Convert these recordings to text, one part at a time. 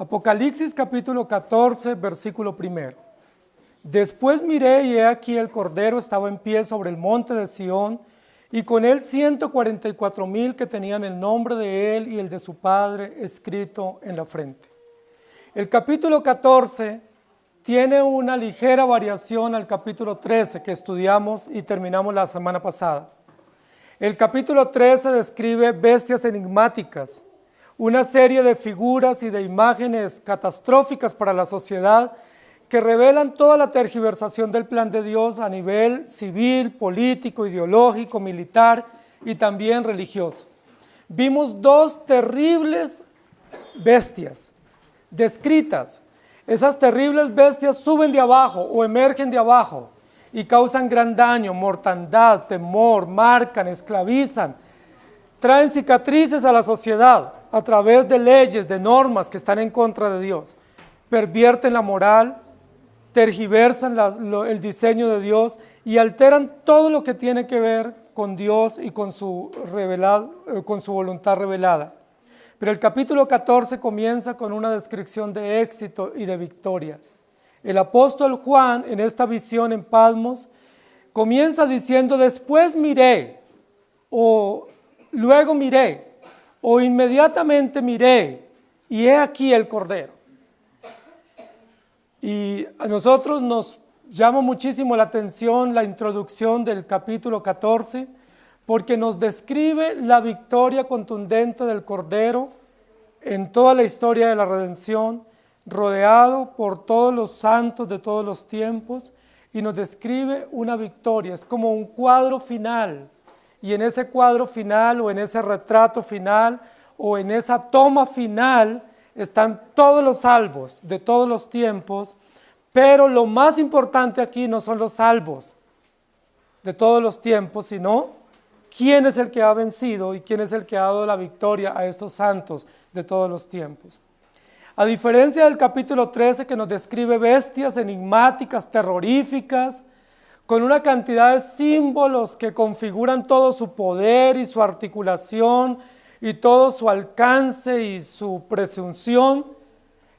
Apocalipsis capítulo 14, versículo 1. Después miré y he aquí el Cordero estaba en pie sobre el monte de Sión, y con él 144,000 que tenían el nombre de él y el de su Padre escrito en la frente. El capítulo 14 tiene una ligera variación al capítulo 13 que estudiamos y terminamos la semana pasada. El capítulo 13 describe bestias enigmáticas, una serie de figuras y de imágenes catastróficas para la sociedad que revelan toda la tergiversación del plan de Dios a nivel civil, político, ideológico, militar y también religioso. Vimos dos terribles bestias descritas. Esas terribles bestias suben de abajo o emergen de abajo y causan gran daño, mortandad, temor, marcan, esclavizan, traen cicatrices a la sociedad a través de leyes, de normas que están en contra de Dios, pervierten la moral, tergiversan el diseño de Dios y alteran todo lo que tiene que ver con Dios y con su voluntad revelada. Pero el capítulo 14 comienza con una descripción de éxito y de victoria. El apóstol Juan, en esta visión en Patmos, comienza diciendo: después miré, o luego miré, o inmediatamente miré, y he aquí el Cordero. Y a nosotros nos llama muchísimo la atención la introducción del capítulo 14, porque nos describe la victoria contundente del Cordero en toda la historia de la redención, rodeado por todos los santos de todos los tiempos, y nos describe una victoria. Es como un cuadro final, y en ese cuadro final, o en ese retrato final, o en esa toma final, están todos los salvos de todos los tiempos, pero lo más importante aquí no son los salvos de todos los tiempos, sino quién es el que ha vencido y quién es el que ha dado la victoria a estos santos de todos los tiempos. A diferencia del capítulo 13, que nos describe bestias enigmáticas, terroríficas, con una cantidad de símbolos que configuran todo su poder y su articulación y todo su alcance y su presunción,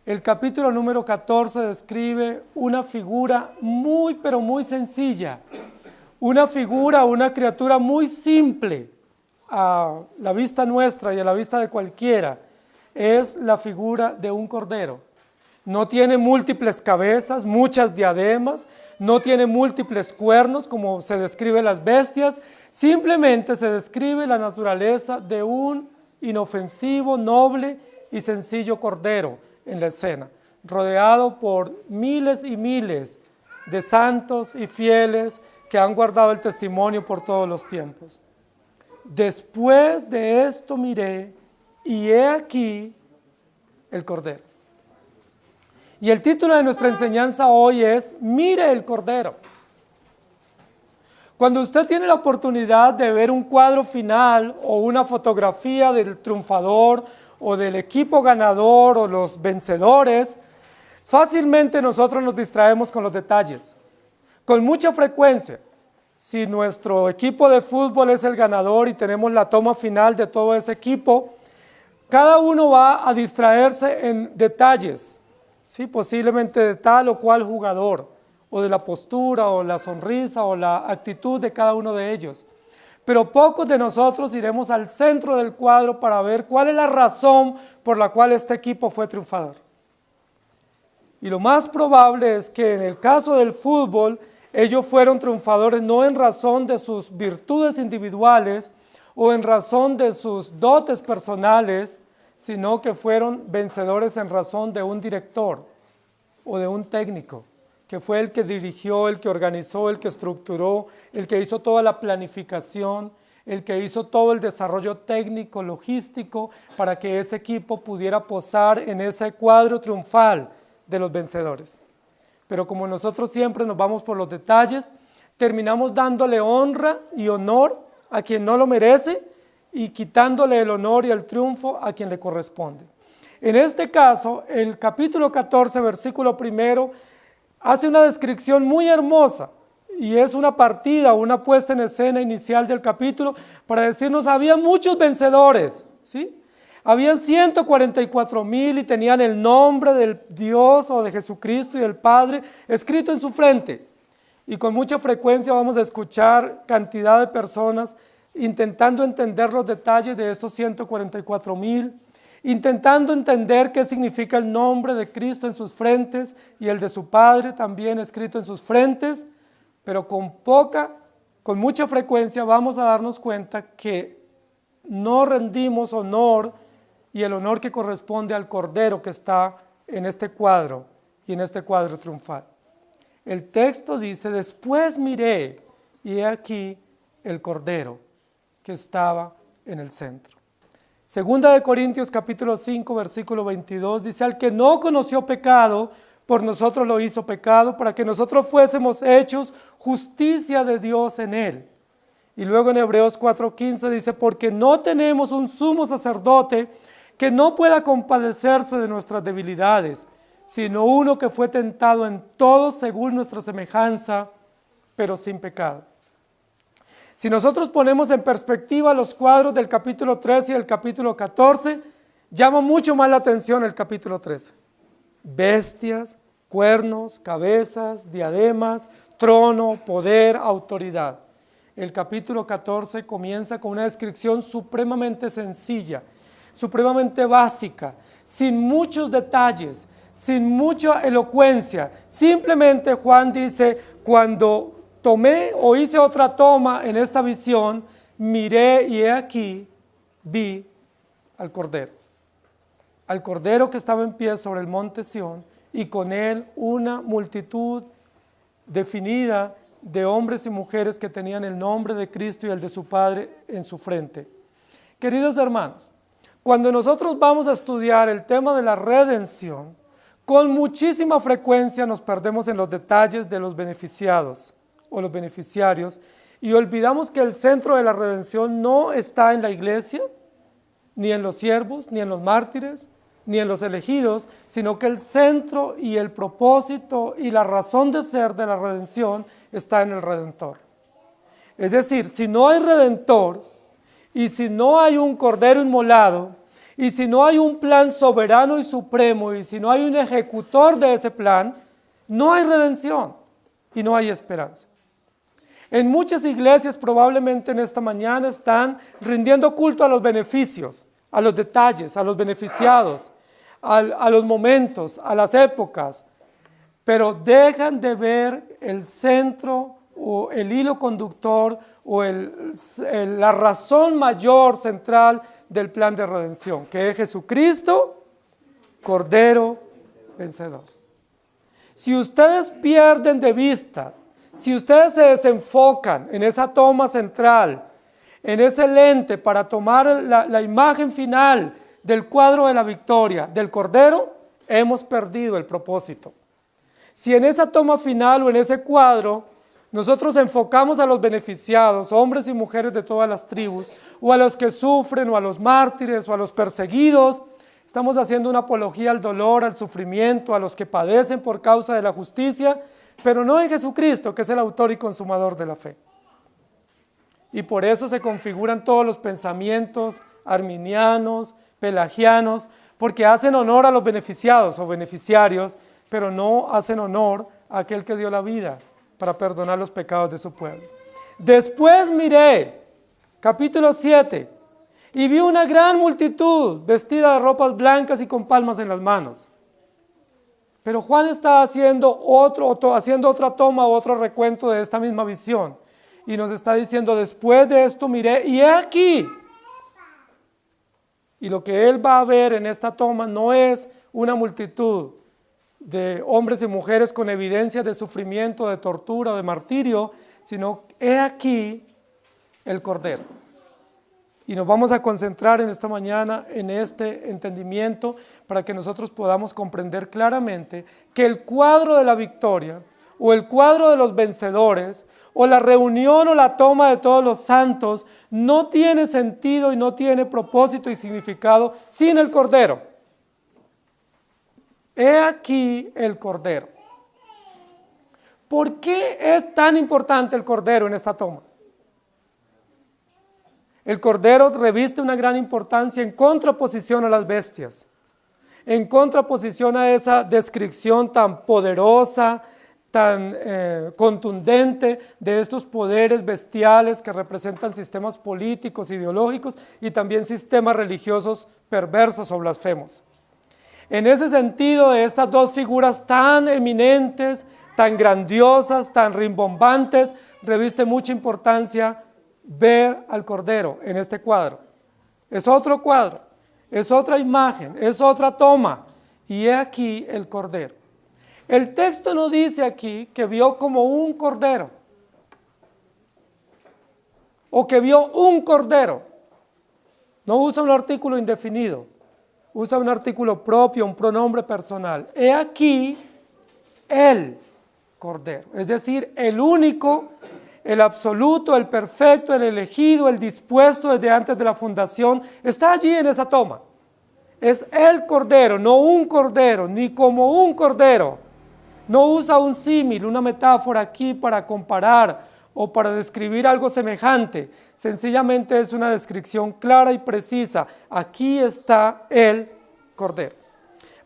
el capítulo número 14 describe una figura muy, pero muy sencilla, una figura, una criatura muy simple a la vista nuestra y a la vista de cualquiera. Es la figura de un cordero. No tiene múltiples cabezas, muchas diademas, no tiene múltiples cuernos como se describe las bestias, simplemente se describe la naturaleza de un inofensivo, noble y sencillo cordero en la escena, rodeado por miles y miles de santos y fieles que han guardado el testimonio por todos los tiempos. Después de esto miré, y he aquí el Cordero. Y el título de nuestra enseñanza hoy es: mire el Cordero. Cuando usted tiene la oportunidad de ver un cuadro final o una fotografía del triunfador o del equipo ganador o los vencedores, fácilmente nosotros nos distraemos con los detalles. Con mucha frecuencia, si nuestro equipo de fútbol es el ganador y tenemos la toma final de todo ese equipo, cada uno va a distraerse en detalles, ¿sí? Posiblemente de tal o cual jugador, o de la postura, o la sonrisa, o la actitud de cada uno de ellos. Pero pocos de nosotros iremos al centro del cuadro para ver cuál es la razón por la cual este equipo fue triunfador. Y lo más probable es que en el caso del fútbol, ellos fueron triunfadores no en razón de sus virtudes individuales o en razón de sus dotes personales, sino que fueron vencedores en razón de un director o de un técnico, que fue el que dirigió, el que organizó, el que estructuró, el que hizo toda la planificación, el que hizo todo el desarrollo técnico, logístico, para que ese equipo pudiera posar en ese cuadro triunfal de los vencedores. Pero como nosotros siempre nos vamos por los detalles, terminamos dándole honra y honor a quien no lo merece y quitándole el honor y el triunfo a quien le corresponde. En este caso, el capítulo 14, versículo 1, hace una descripción muy hermosa y es una partida, una puesta en escena inicial del capítulo para decirnos: había muchos vencedores, ¿sí? Habían 144,000 y tenían el nombre del Dios o de Jesucristo y del Padre escrito en su frente. Y con mucha frecuencia vamos a escuchar cantidad de personas intentando entender los detalles de estos 144,000, intentando entender qué significa el nombre de Cristo en sus frentes y el de su Padre también escrito en sus frentes, pero con mucha frecuencia vamos a darnos cuenta que no rendimos honor y el honor que corresponde al Cordero que está en este cuadro y en este cuadro triunfal. El texto dice, después miré y he aquí el Cordero que estaba en el centro. Segunda de Corintios capítulo 5 versículo 22 dice, al que no conoció pecado, por nosotros lo hizo pecado, para que nosotros fuésemos hechos justicia de Dios en él. Y luego en Hebreos 4:15 dice, porque no tenemos un sumo sacerdote que no pueda compadecerse de nuestras debilidades, sino uno que fue tentado en todo según nuestra semejanza, pero sin pecado. Si nosotros ponemos en perspectiva los cuadros del capítulo 13 y el capítulo 14, llama mucho más la atención el capítulo 13. Bestias, cuernos, cabezas, diademas, trono, poder, autoridad. El capítulo 14 comienza con una descripción supremamente sencilla, supremamente básica, sin muchos detalles, sin mucha elocuencia. Simplemente Juan dice, cuando tomé o hice otra toma en esta visión, miré y he aquí, vi al Cordero que estaba en pie sobre el monte Sión y con él una multitud definida de hombres y mujeres que tenían el nombre de Cristo y el de su Padre en su frente. Queridos hermanos, cuando nosotros vamos a estudiar el tema de la redención, con muchísima frecuencia nos perdemos en los detalles de los beneficiados o los beneficiarios y olvidamos que el centro de la redención no está en la iglesia, ni en los siervos, ni en los mártires, ni en los elegidos, sino que el centro y el propósito y la razón de ser de la redención está en el Redentor. Es decir, si no hay Redentor y si no hay un Cordero inmolado y si no hay un plan soberano y supremo y si no hay un ejecutor de ese plan, no hay redención y no hay esperanza. En muchas iglesias probablemente en esta mañana están rindiendo culto a los beneficios, a los detalles, a los beneficiados, a los momentos, a las épocas, pero dejan de ver el centro o el hilo conductor o la razón mayor central del plan de redención, que es Jesucristo, Cordero vencedor. Si ustedes pierden de vista, si ustedes se desenfocan en esa toma central, en ese lente para tomar la imagen final del cuadro de la victoria del Cordero, hemos perdido el propósito. Si en esa toma final o en ese cuadro nosotros enfocamos a los beneficiados, hombres y mujeres de todas las tribus, o a los que sufren, o a los mártires, o a los perseguidos, estamos haciendo una apología al dolor, al sufrimiento, a los que padecen por causa de la justicia, pero no en Jesucristo, que es el autor y consumador de la fe. Y por eso se configuran todos los pensamientos arminianos, pelagianos, porque hacen honor a los beneficiados o beneficiarios, pero no hacen honor a aquel que dio la vida para perdonar los pecados de su pueblo. Después miré, capítulo 7, y vi una gran multitud vestida de ropas blancas y con palmas en las manos. Pero Juan está haciendo otra toma, otro recuento de esta misma visión. Y nos está diciendo, después de esto miré, y he aquí. Y lo que él va a ver en esta toma no es una multitud de hombres y mujeres con evidencias de sufrimiento, de tortura, de martirio, sino he aquí el Cordero. Y nos vamos a concentrar en esta mañana en este entendimiento para que nosotros podamos comprender claramente que el cuadro de la victoria o el cuadro de los vencedores o la reunión o la toma de todos los santos no tiene sentido y no tiene propósito y significado sin el Cordero. He aquí el Cordero. ¿Por qué es tan importante el Cordero en esta toma? El cordero reviste una gran importancia en contraposición a las bestias, en contraposición a esa descripción tan poderosa, tan contundente de estos poderes bestiales que representan sistemas políticos, ideológicos y también sistemas religiosos perversos o blasfemos. En ese sentido, de estas dos figuras tan eminentes, tan grandiosas, tan rimbombantes, reviste mucha importancia ver al Cordero en este cuadro. Es otro cuadro, es otra imagen, es otra toma, y he aquí el Cordero. El texto no dice aquí que vio como un cordero, o que vio un cordero. No usa un artículo indefinido, usa un artículo propio, un pronombre personal. He aquí el Cordero, es decir, el único, el absoluto, el perfecto, el elegido, el dispuesto desde antes de la fundación, está allí en esa toma. Es el Cordero, no un cordero, ni como un cordero. No usa un símil, una metáfora aquí para comparar o para describir algo semejante. Sencillamente es una descripción clara y precisa. Aquí está el Cordero.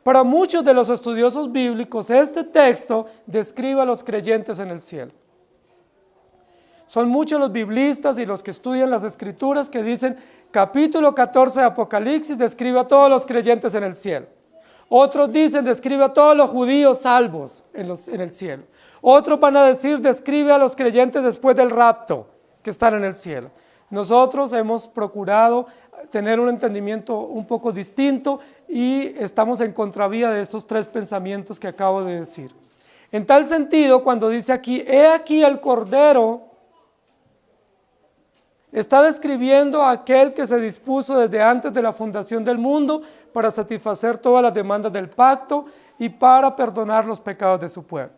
Para muchos de los estudiosos bíblicos, este texto describe a los creyentes en el cielo. Son muchos los biblistas y los que estudian las Escrituras que dicen, capítulo 14 de Apocalipsis describe a todos los creyentes en el cielo. Otros dicen, describe a todos los judíos salvos en el cielo. Otros van a decir, describe a los creyentes después del rapto, que están en el cielo. Nosotros hemos procurado tener un entendimiento un poco distinto y estamos en contravía de estos tres pensamientos que acabo de decir. En tal sentido, cuando dice aquí, he aquí el Cordero, está describiendo a aquel que se dispuso desde antes de la fundación del mundo para satisfacer todas las demandas del pacto y para perdonar los pecados de su pueblo.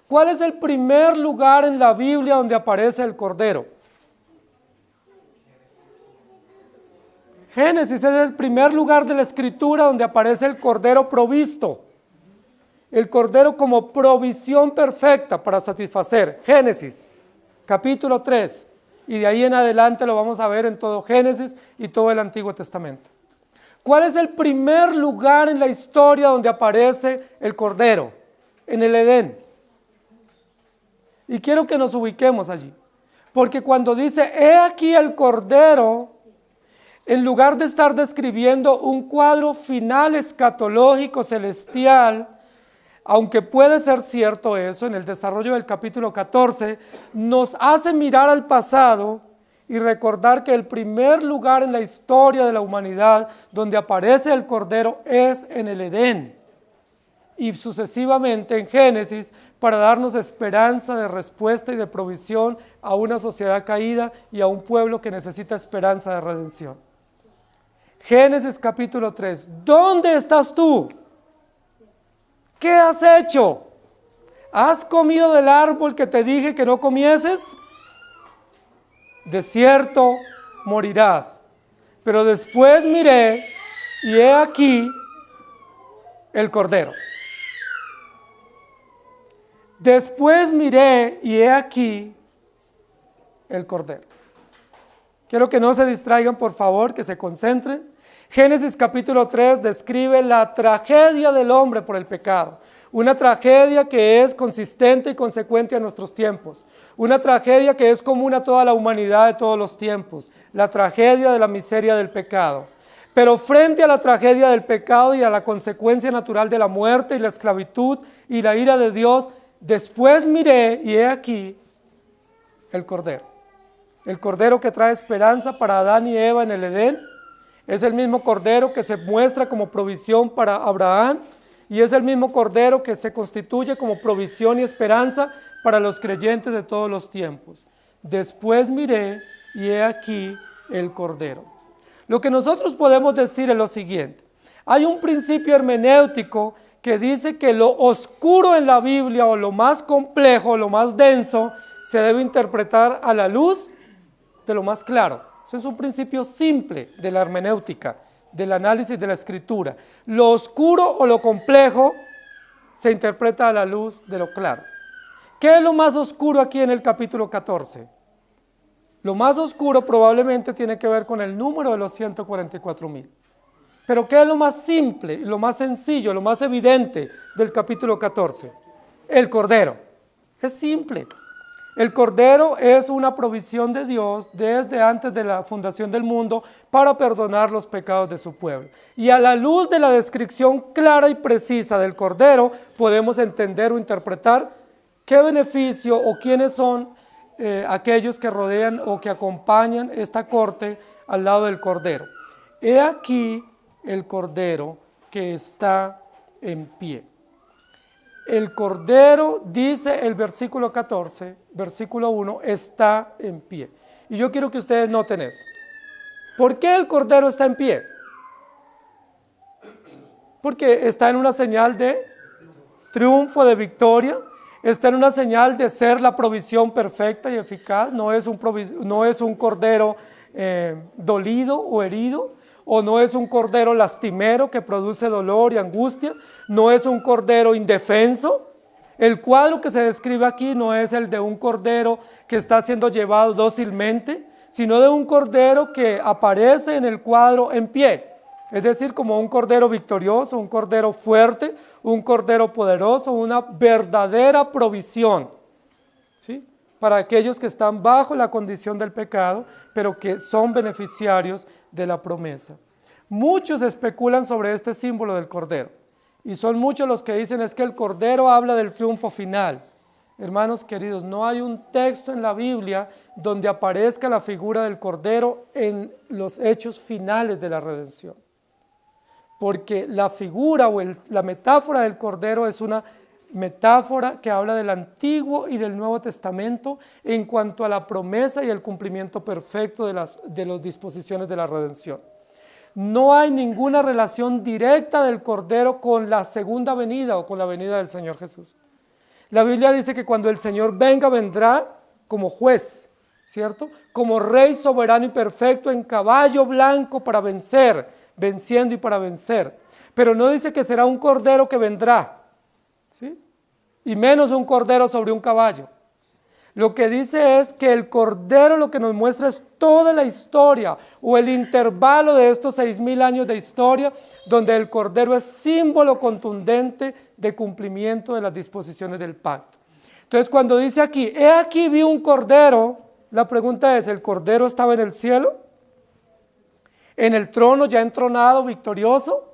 ¿Cuál es el primer lugar en la Biblia donde aparece el Cordero? Génesis es el primer lugar de la Escritura donde aparece el Cordero provisto. El Cordero como provisión perfecta para satisfacer. Génesis, capítulo 3. Y de ahí en adelante lo vamos a ver en todo Génesis y todo el Antiguo Testamento. ¿Cuál es el primer lugar en la historia donde aparece el Cordero? En el Edén. Y quiero que nos ubiquemos allí. Porque cuando dice, he aquí el Cordero, en lugar de estar describiendo un cuadro final escatológico celestial, aunque puede ser cierto eso, en el desarrollo del capítulo 14, nos hace mirar al pasado y recordar que el primer lugar en la historia de la humanidad donde aparece el Cordero es en el Edén y sucesivamente en Génesis para darnos esperanza de respuesta y de provisión a una sociedad caída y a un pueblo que necesita esperanza de redención. Génesis capítulo 3, ¿dónde estás tú? ¿Qué has hecho? ¿Has comido del árbol que te dije que no comieses? De cierto morirás. Pero después miré y he aquí el Cordero. Después miré y he aquí el Cordero. Quiero que no se distraigan, por favor, que se concentren. Génesis capítulo 3 describe la tragedia del hombre por el pecado, una tragedia que es consistente y consecuente a nuestros tiempos, una tragedia que es común a toda la humanidad de todos los tiempos, la tragedia de la miseria del pecado. Pero frente a la tragedia del pecado y a la consecuencia natural de la muerte y la esclavitud y la ira de Dios, después miré y he aquí el Cordero que trae esperanza para Adán y Eva en el Edén. Es el mismo Cordero que se muestra como provisión para Abraham y es el mismo Cordero que se constituye como provisión y esperanza para los creyentes de todos los tiempos. Después miré y he aquí el Cordero. Lo que nosotros podemos decir es lo siguiente. Hay un principio hermenéutico que dice que lo oscuro en la Biblia o lo más complejo, lo más denso, se debe interpretar a la luz de lo más claro. Ese es un principio simple de la hermenéutica, del análisis de la Escritura. Lo oscuro o lo complejo se interpreta a la luz de lo claro. ¿Qué es lo más oscuro aquí en el capítulo 14? Lo más oscuro probablemente tiene que ver con el número de los 144,000. Pero ¿qué es lo más simple, lo más sencillo, lo más evidente del capítulo 14? El Cordero. Es simple. El Cordero es una provisión de Dios desde antes de la fundación del mundo para perdonar los pecados de su pueblo. Y a la luz de la descripción clara y precisa del Cordero, podemos entender o interpretar qué beneficio o quiénes son aquellos que rodean o que acompañan esta corte al lado del Cordero. He aquí el Cordero que está en pie. El Cordero, dice el versículo 14, versículo 1, está en pie. Y yo quiero que ustedes noten eso. ¿Por qué el Cordero está en pie? Porque está en una señal de triunfo, de victoria. Está en una señal de ser la provisión perfecta y eficaz. No es un Cordero dolido o herido. O no es un cordero lastimero que produce dolor y angustia, no es un cordero indefenso. El cuadro que se describe aquí no es el de un cordero que está siendo llevado dócilmente, sino de un cordero que aparece en el cuadro en pie, es decir, como un cordero victorioso, un cordero fuerte, un cordero poderoso, una verdadera provisión, ¿sí?, para aquellos que están bajo la condición del pecado, pero que son beneficiarios de la promesa. Muchos especulan sobre este símbolo del Cordero, y son muchos los que dicen es que el Cordero habla del triunfo final. Hermanos queridos, no hay un texto en la Biblia donde aparezca la figura del Cordero en los hechos finales de la redención. Porque la figura o la metáfora del Cordero es una metáfora que habla del Antiguo y del Nuevo Testamento en cuanto a la promesa y el cumplimiento perfecto de las disposiciones de la redención. No hay ninguna relación directa del Cordero con la segunda venida o con la venida del Señor Jesús. La Biblia dice que cuando el Señor venga, vendrá como juez, ¿cierto? Como rey soberano y perfecto en caballo blanco para vencer, venciendo y para vencer. Pero no dice que será un Cordero que vendrá, ¿sí?, y menos un cordero sobre un caballo. Lo que dice es que el Cordero lo que nos muestra es toda la historia o el intervalo de estos 6,000 años de historia, donde el Cordero es símbolo contundente de cumplimiento de las disposiciones del pacto. Entonces, cuando dice aquí, he aquí vi un Cordero, la pregunta es, ¿el Cordero estaba en el cielo? ¿En el trono ya entronado, victorioso?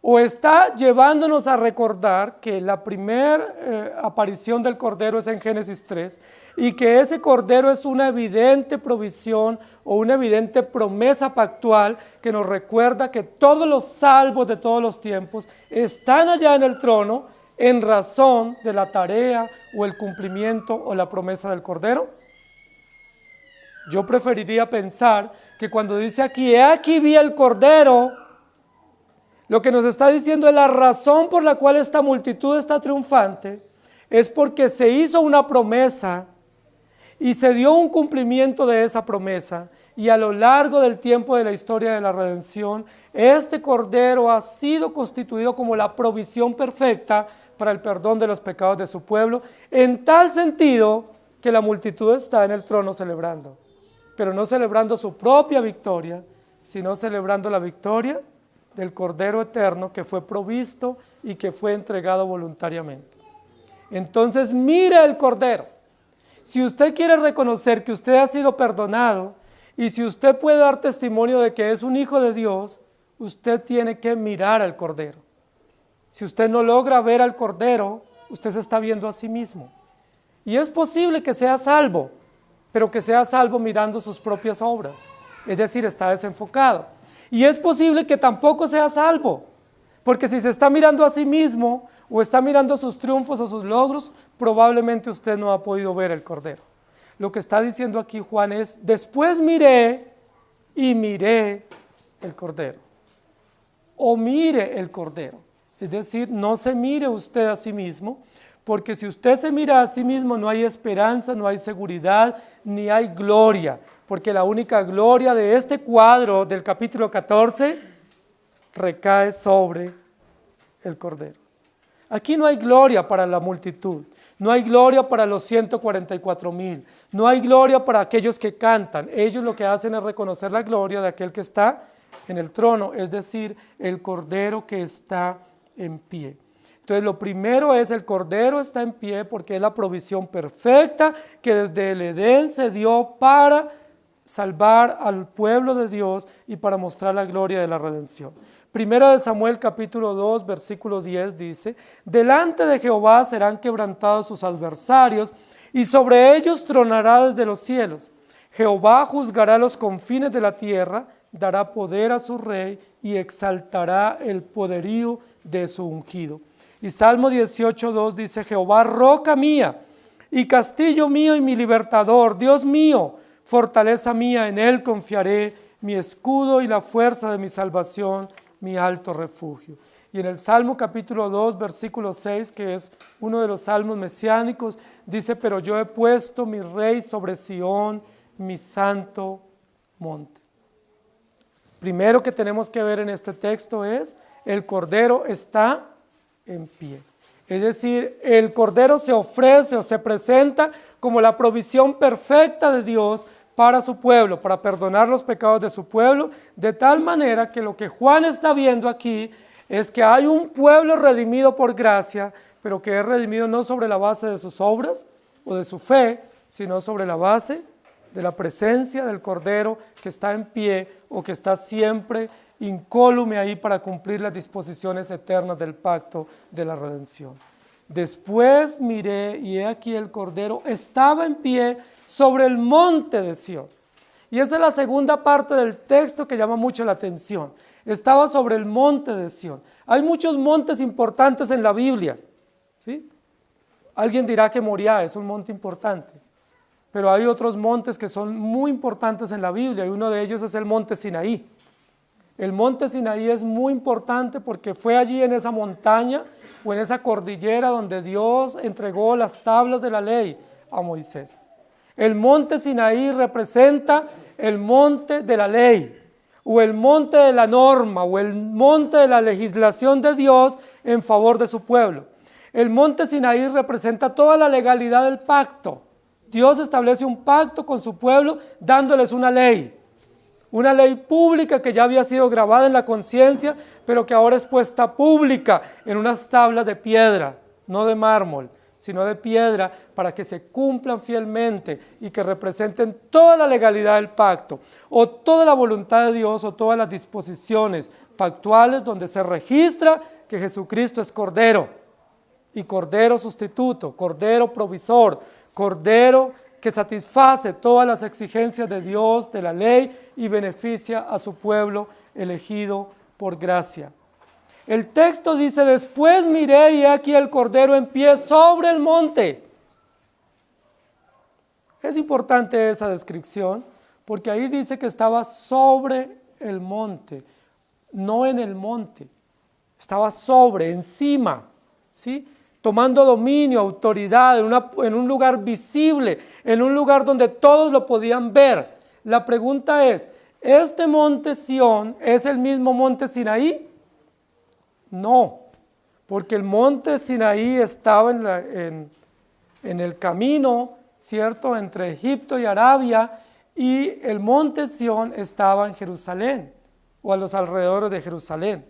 ¿O está llevándonos a recordar que la primera aparición del Cordero es en Génesis 3 y que ese Cordero es una evidente provisión o una evidente promesa pactual que nos recuerda que todos los salvos de todos los tiempos están allá en el trono en razón de la tarea o el cumplimiento o la promesa del Cordero? Yo preferiría pensar que cuando dice aquí, he aquí vi el Cordero, lo que nos está diciendo es la razón por la cual esta multitud está triunfante, es porque se hizo una promesa y se dio un cumplimiento de esa promesa, y a lo largo del tiempo de la historia de la redención, este Cordero ha sido constituido como la provisión perfecta para el perdón de los pecados de su pueblo, en tal sentido que la multitud está en el trono celebrando, pero no celebrando su propia victoria, sino celebrando la victoria del Cordero eterno que fue provisto y que fue entregado voluntariamente. Entonces, mire el Cordero. Si usted quiere reconocer que usted ha sido perdonado y si usted puede dar testimonio de que es un hijo de Dios, usted tiene que mirar al Cordero. Si usted no logra ver al Cordero, usted se está viendo a sí mismo. Y es posible que sea salvo, pero que sea salvo mirando sus propias obras, es decir, está desenfocado. Y es posible que tampoco sea salvo, porque si se está mirando a sí mismo o está mirando sus triunfos o sus logros, probablemente usted no ha podido ver el Cordero. Lo que está diciendo aquí Juan es, después miré y miré el Cordero, o mire el Cordero. Es decir, no se mire usted a sí mismo, porque si usted se mira a sí mismo no hay esperanza, no hay seguridad, ni hay gloria, porque la única gloria de este cuadro del capítulo 14 recae sobre el Cordero. Aquí no hay gloria para la multitud, no hay gloria para los 144,000, no hay gloria para aquellos que cantan. Ellos lo que hacen es reconocer la gloria de aquel que está en el trono, es decir, el Cordero que está en pie. Entonces lo primero es el Cordero está en pie porque es la provisión perfecta que desde el Edén se dio para salvar al pueblo de Dios y para mostrar la gloria de la redención. Primera de Samuel capítulo 2 versículo 10 dice: delante de Jehová serán quebrantados sus adversarios y sobre ellos tronará desde los cielos. Jehová juzgará los confines de la tierra, dará poder a su rey y exaltará el poderío de su ungido. Y Salmo 18:2 dice: Jehová, roca mía y castillo mío y mi libertador, Dios mío, fortaleza mía, en él confiaré, mi escudo y la fuerza de mi salvación, mi alto refugio. Y en el Salmo capítulo 2, versículo 6, que es uno de los salmos mesiánicos, dice: pero yo he puesto mi rey sobre Sión, mi santo monte. Primero que tenemos que ver en este texto es: el Cordero está en pie. Es decir, el Cordero se ofrece o se presenta como la provisión perfecta de Dios para su pueblo, para perdonar los pecados de su pueblo, de tal manera que lo que Juan está viendo aquí es que hay un pueblo redimido por gracia, pero que es redimido no sobre la base de sus obras o de su fe, sino sobre la base de la presencia del Cordero que está en pie o que está siempre incólume ahí para cumplir las disposiciones eternas del pacto de la redención. Después miré y he aquí el Cordero estaba en pie sobre el monte de Sión. Y esa es la segunda parte del texto que llama mucho la atención. Estaba sobre el monte de Sión. Hay muchos montes importantes en la Biblia, ¿sí? Alguien dirá que Moriah es un monte importante, pero hay otros montes que son muy importantes en la Biblia y uno de ellos es el monte Sinaí. El monte Sinaí es muy importante porque fue allí en esa montaña o en esa cordillera donde Dios entregó las tablas de la ley a Moisés. El monte Sinaí representa el monte de la ley o el monte de la norma o el monte de la legislación de Dios en favor de su pueblo. El monte Sinaí representa toda la legalidad del pacto. Dios establece un pacto con su pueblo dándoles una ley pública que ya había sido grabada en la conciencia, pero que ahora es puesta pública en unas tablas de piedra, no de mármol, sino de piedra, para que se cumplan fielmente y que representen toda la legalidad del pacto, o toda la voluntad de Dios, o todas las disposiciones pactuales donde se registra que Jesucristo es Cordero, y Cordero sustituto, Cordero provisor, Cordero que satisface todas las exigencias de Dios, de la ley, y beneficia a su pueblo elegido por gracia. El texto dice: después miré y he aquí el Cordero en pie sobre el monte. Es importante esa descripción, porque ahí dice que estaba sobre el monte, no en el monte, estaba sobre, encima, ¿sí? Tomando dominio, autoridad, en un lugar visible, en un lugar donde todos lo podían ver. La pregunta es: ¿este monte Sión es el mismo monte Sinaí? No, porque el monte Sinaí estaba en el camino, ¿cierto?, entre Egipto y Arabia, y el monte Sión estaba en Jerusalén, o a los alrededores de Jerusalén.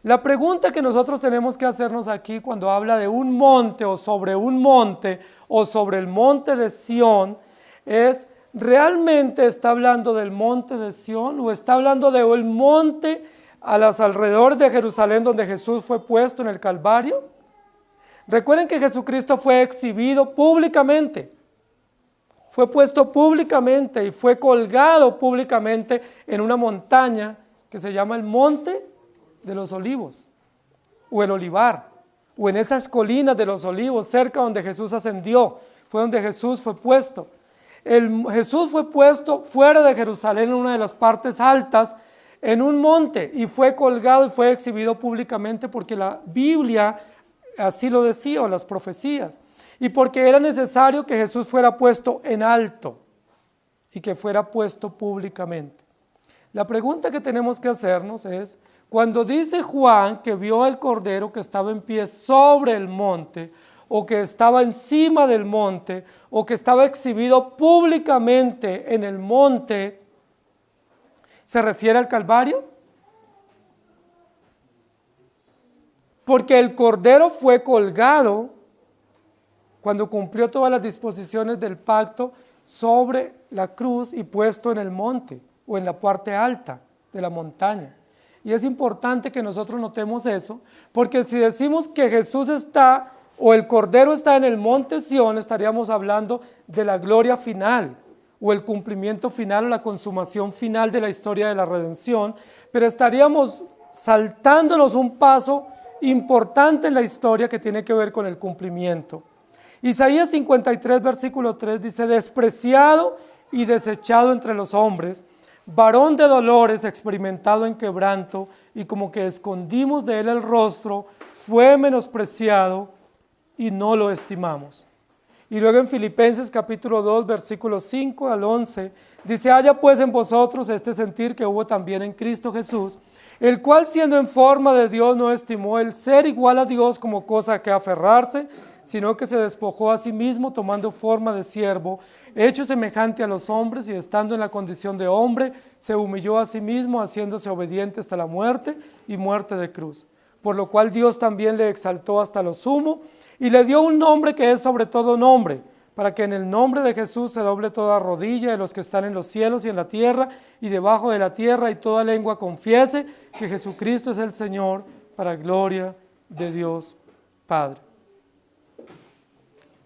La pregunta que nosotros tenemos que hacernos aquí cuando habla de un monte o sobre el monte de Sión es: ¿realmente está hablando del monte de Sión o está hablando del monte a los alrededores de Jerusalén donde Jesús fue puesto en el Calvario? Recuerden que Jesucristo fue exhibido públicamente, fue puesto públicamente y fue colgado públicamente en una montaña que se llama el Monte de los Olivos, o el Olivar, o en esas colinas de los Olivos, cerca donde Jesús ascendió, fue donde Jesús fue puesto. Jesús fue puesto fuera de Jerusalén, en una de las partes altas, en un monte, y fue colgado y fue exhibido públicamente porque la Biblia así lo decía, o las profecías, y porque era necesario que Jesús fuera puesto en alto y que fuera puesto públicamente. La pregunta que tenemos que hacernos es: Cuando dice Juan que vio el cordero que estaba en pie sobre el monte, o que estaba encima del monte, o que estaba exhibido públicamente en el monte, ¿se refiere al Calvario? Porque el cordero fue colgado cuando cumplió todas las disposiciones del pacto sobre la cruz y puesto en el monte o en la parte alta de la montaña. Y es importante que nosotros notemos eso, porque si decimos que Jesús está o el cordero está en el monte Sión, estaríamos hablando de la gloria final o el cumplimiento final o la consumación final de la historia de la redención, pero estaríamos saltándonos un paso importante en la historia que tiene que ver con el cumplimiento. Isaías 53, versículo 3 dice: despreciado y desechado entre los hombres, varón de dolores, experimentado en quebranto, y como que escondimos de él el rostro, fue menospreciado y no lo estimamos. Y luego en Filipenses capítulo 2, versículos 5 al 11, dice: haya pues en vosotros este sentir que hubo también en Cristo Jesús, el cual siendo en forma de Dios no estimó el ser igual a Dios como cosa a que aferrarse, sino que se despojó a sí mismo tomando forma de siervo, hecho semejante a los hombres, y estando en la condición de hombre, se humilló a sí mismo, haciéndose obediente hasta la muerte y muerte de cruz. Por lo cual Dios también le exaltó hasta lo sumo, y le dio un nombre que es sobre todo nombre, para que en el nombre de Jesús se doble toda rodilla de los que están en los cielos y en la tierra y debajo de la tierra, y toda lengua confiese que Jesucristo es el Señor, para gloria de Dios Padre.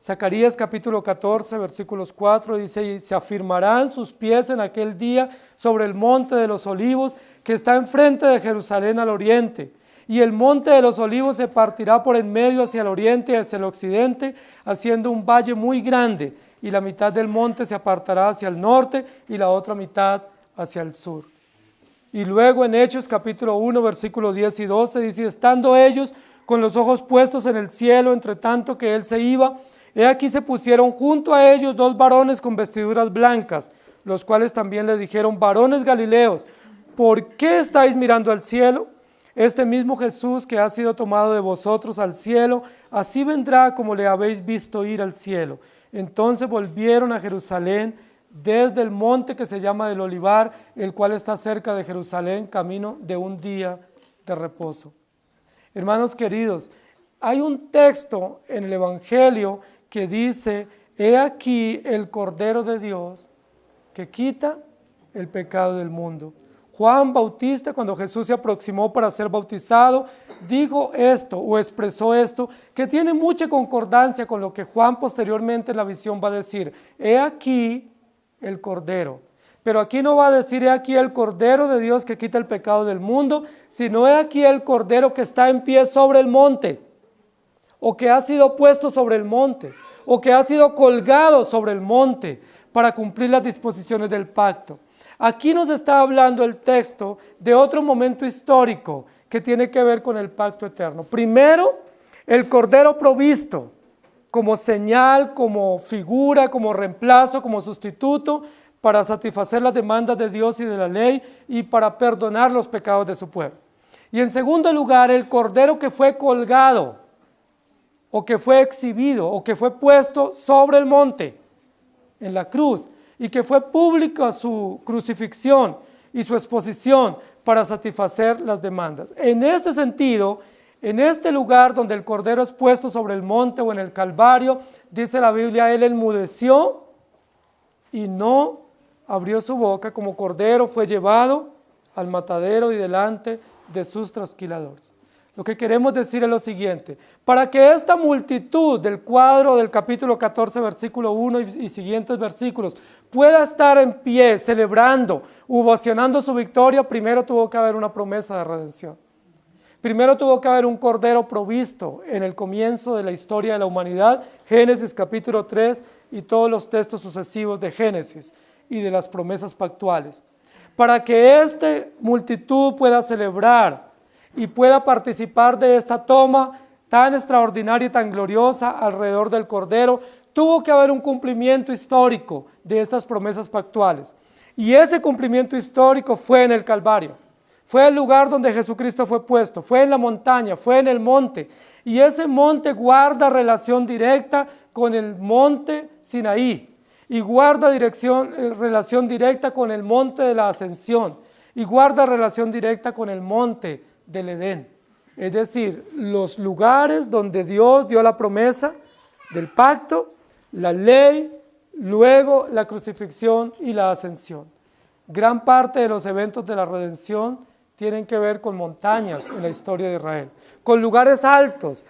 Zacarías capítulo 14, versículos 4 dice: y se afirmarán sus pies en aquel día sobre el monte de los olivos que está enfrente de Jerusalén al oriente. Y el monte de los olivos se partirá por en medio hacia el oriente y hacia el occidente, haciendo un valle muy grande, y la mitad del monte se apartará hacia el norte y la otra mitad hacia el sur. Y luego en Hechos capítulo 1, versículos 10 y 12 dice: estando ellos con los ojos puestos en el cielo, entre tanto que él se iba, he aquí se pusieron junto a ellos dos varones con vestiduras blancas, los cuales también le dijeron: varones galileos, ¿por qué estáis mirando al cielo? Este mismo Jesús que ha sido tomado de vosotros al cielo, así vendrá como le habéis visto ir al cielo. Entonces volvieron a Jerusalén desde el monte que se llama del Olivar, el cual está cerca de Jerusalén, camino de un día de reposo. Hermanos queridos, hay un texto en el Evangelio que dice: he aquí el Cordero de Dios que quita el pecado del mundo. Juan Bautista, cuando Jesús se aproximó para ser bautizado, dijo esto o expresó esto, que tiene mucha concordancia con lo que Juan posteriormente en la visión va a decir: he aquí el Cordero. Pero aquí no va a decir: he aquí el Cordero de Dios que quita el pecado del mundo, sino he aquí el Cordero que está en pie sobre el monte, o que ha sido puesto sobre el monte, o que ha sido colgado sobre el monte para cumplir las disposiciones del pacto. Aquí nos está hablando el texto de otro momento histórico que tiene que ver con el pacto eterno. Primero, el Cordero provisto como señal, como figura, como reemplazo, como sustituto para satisfacer las demandas de Dios y de la ley y para perdonar los pecados de su pueblo. Y en segundo lugar, el Cordero que fue colgado o que fue exhibido o que fue puesto sobre el monte en la cruz, y que fue pública su crucifixión y su exposición para satisfacer las demandas. En este sentido, en este lugar donde el Cordero es puesto sobre el monte o en el Calvario, dice la Biblia, él enmudeció y no abrió su boca, como cordero fue llevado al matadero y delante de sus trasquiladores. Lo que queremos decir es lo siguiente: para que esta multitud del cuadro del capítulo 14, versículo 1 y siguientes versículos pueda estar en pie, celebrando, ovacionando su victoria, primero tuvo que haber una promesa de redención. Primero tuvo que haber un cordero provisto en el comienzo de la historia de la humanidad, Génesis capítulo 3 y todos los textos sucesivos de Génesis y de las promesas pactuales. Para que esta multitud pueda celebrar y pueda participar de esta toma tan extraordinaria y tan gloriosa alrededor del Cordero, tuvo que haber un cumplimiento histórico de estas promesas pactuales. Y ese cumplimiento histórico fue en el Calvario, fue el lugar donde Jesucristo fue puesto, fue en la montaña, fue en el monte. Y ese monte guarda relación directa con el monte Sinaí y guarda relación directa con el monte de la Ascensión y guarda relación directa con el monte del Edén. Es decir, los lugares donde Dios dio la promesa del pacto, la ley, luego la crucifixión y la ascensión. Gran parte de los eventos de la redención tienen que ver con montañas en la historia de Israel, con lugares altos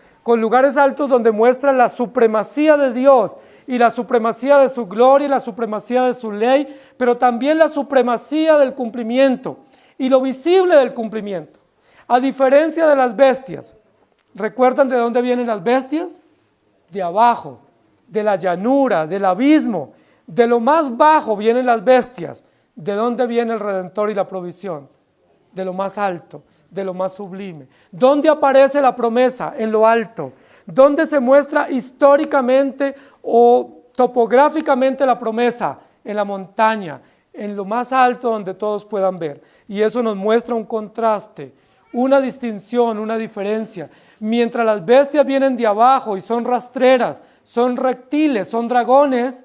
donde muestra la supremacía de Dios y la supremacía de su gloria y la supremacía de su ley, pero también la supremacía del cumplimiento y lo visible del cumplimiento. A diferencia de las bestias, ¿recuerdan de dónde vienen las bestias? De abajo, de la llanura, del abismo, de lo más bajo vienen las bestias. ¿De dónde viene el Redentor y la provisión? De lo más alto, de lo más sublime. ¿Dónde aparece la promesa? En lo alto. ¿Dónde se muestra históricamente o topográficamente la promesa? En la montaña, en lo más alto donde todos puedan ver. Y eso nos muestra un contraste, una distinción, una diferencia. Mientras las bestias vienen de abajo y son rastreras, son reptiles, son dragones,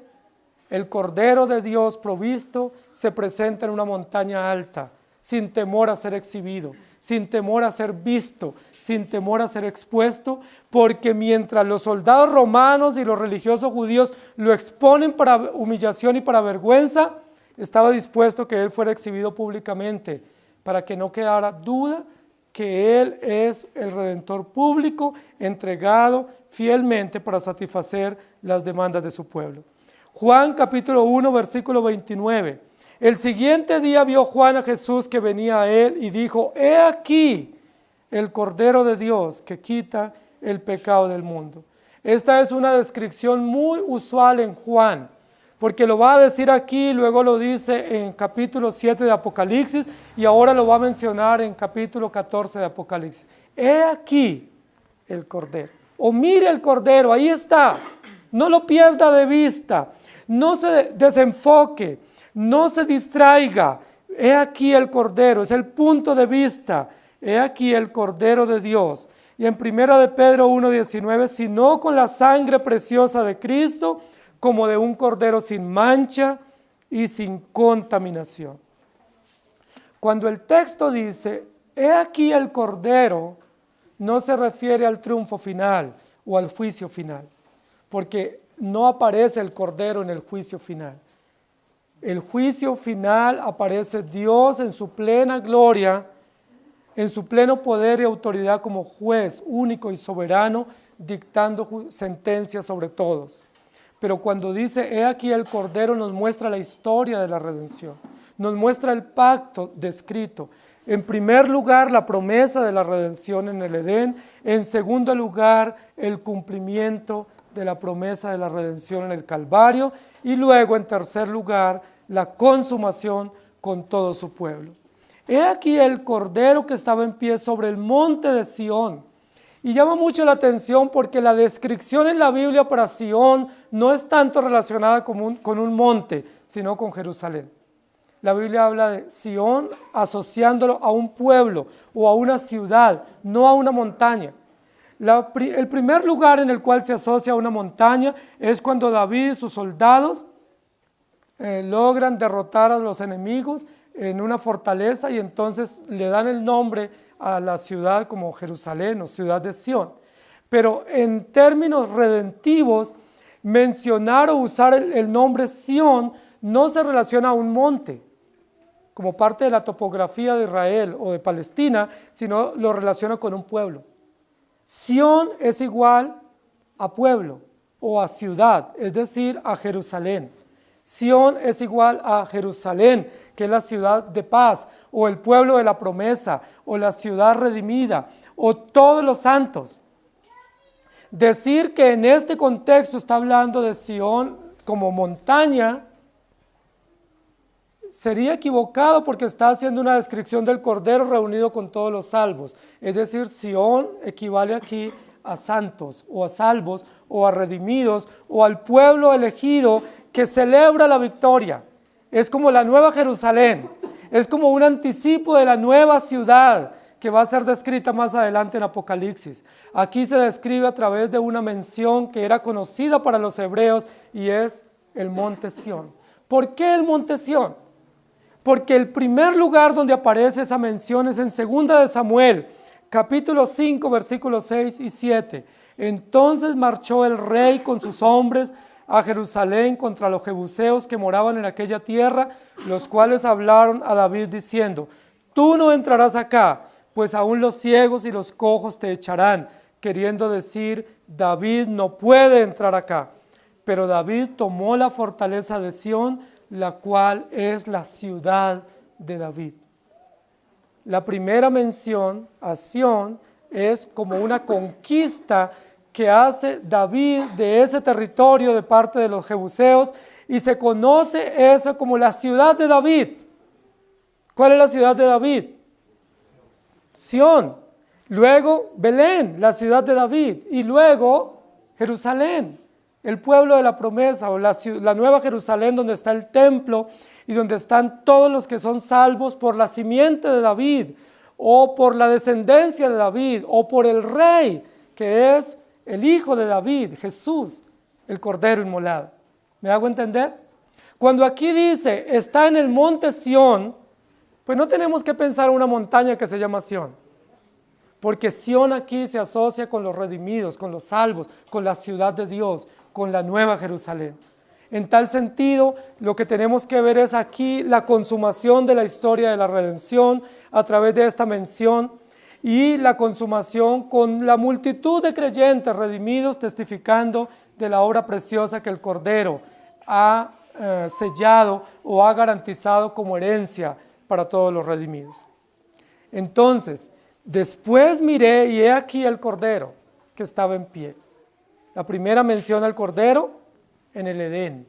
el Cordero de Dios provisto se presenta en una montaña alta, sin temor a ser exhibido, sin temor a ser visto, sin temor a ser expuesto, porque mientras los soldados romanos y los religiosos judíos lo exponen para humillación y para vergüenza, estaba dispuesto que él fuera exhibido públicamente, para que no quedara duda que él es el Redentor público, entregado fielmente para satisfacer las demandas de su pueblo. Juan capítulo 1, versículo 29. El siguiente día vio Juan a Jesús que venía a él y dijo: he aquí el Cordero de Dios que quita el pecado del mundo. Esta es una descripción muy usual en Juan, porque lo va a decir aquí, luego lo dice en capítulo 7 de Apocalipsis y ahora lo va a mencionar en capítulo 14 de Apocalipsis. He aquí el Cordero, o mire el Cordero, ahí está, no lo pierda de vista, no se desenfoque, no se distraiga. He aquí el Cordero, es el punto de vista. He aquí el Cordero de Dios. Y en 1 de Pedro 1:19, sino con la sangre preciosa de Cristo, como de un cordero sin mancha y sin contaminación. Cuando el texto dice, he aquí el Cordero, no se refiere al triunfo final o al juicio final, porque no aparece el Cordero en el juicio final. El juicio final aparece Dios en su plena gloria, en su pleno poder y autoridad como juez único y soberano, dictando sentencias sobre todos. Pero cuando dice, he aquí el Cordero, nos muestra la historia de la redención, nos muestra el pacto descrito. En primer lugar, la promesa de la redención en el Edén. En segundo lugar, el cumplimiento de la promesa de la redención en el Calvario. Y luego, en tercer lugar, la consumación con todo su pueblo. He aquí el Cordero que estaba en pie sobre el monte de Sión. Y llama mucho la atención porque la descripción en la Biblia para Sión no es tanto relacionada con un monte, sino con Jerusalén. La Biblia habla de Sión asociándolo a un pueblo o a una ciudad, no a una montaña. El primer lugar en el cual se asocia a una montaña es cuando David y sus soldados logran derrotar a los enemigos en una fortaleza y entonces le dan el nombre a la ciudad como Jerusalén o ciudad de Sión. Pero en términos redentivos, mencionar o usar el nombre Sión no se relaciona a un monte, como parte de la topografía de Israel o de Palestina, sino lo relaciona con un pueblo. Sión es igual a pueblo o a ciudad, es decir, a Jerusalén. Sión es igual a Jerusalén, que es la ciudad de paz, o el pueblo de la promesa, o la ciudad redimida, o todos los santos. Decir que en este contexto está hablando de Sión como montaña sería equivocado porque está haciendo una descripción del Cordero reunido con todos los salvos. Es decir, Sión equivale aquí a santos, o a salvos, o a redimidos, o al pueblo elegido que celebra la victoria. Es como la Nueva Jerusalén, Es como un anticipo de la nueva ciudad que va a ser descrita más adelante en Apocalipsis. Aquí se describe a través de una mención que era conocida para los hebreos y es el monte Sión. ¿Por qué el monte Sión? Porque el primer lugar donde aparece esa mención es en 2 de Samuel, capítulo 5, versículos 6 y 7. Entonces marchó el rey con sus hombres a Jerusalén contra los jebuseos que moraban en aquella tierra, los cuales hablaron a David diciendo: tú no entrarás acá, pues aún los ciegos y los cojos te echarán, queriendo decir: David no puede entrar acá. Pero David tomó la fortaleza de Sión, la cual es la ciudad de David. La primera mención a Sión es como una conquista que hace David de ese territorio de parte de los jebuseos, y se conoce eso como la ciudad de David. ¿Cuál es la ciudad de David? Sión. Luego Belén, la ciudad de David, y luego Jerusalén, el pueblo de la promesa, o la nueva Jerusalén, donde está el templo y donde están todos los que son salvos por la simiente de David, o por la descendencia de David, o por el rey, que es el hijo de David, Jesús, el Cordero inmolado. ¿Me hago entender? Cuando aquí dice, está en el monte Sión, pues no tenemos que pensar en una montaña que se llama Sión, porque Sión aquí se asocia con los redimidos, con los salvos, con la ciudad de Dios, con la nueva Jerusalén. En tal sentido, lo que tenemos que ver es aquí la consumación de la historia de la redención a través de esta mención, y la consumación con la multitud de creyentes redimidos testificando de la obra preciosa que el Cordero ha sellado o ha garantizado como herencia para todos los redimidos. Entonces, después miré y he aquí el Cordero que estaba en pie. La primera mención al Cordero en el Edén.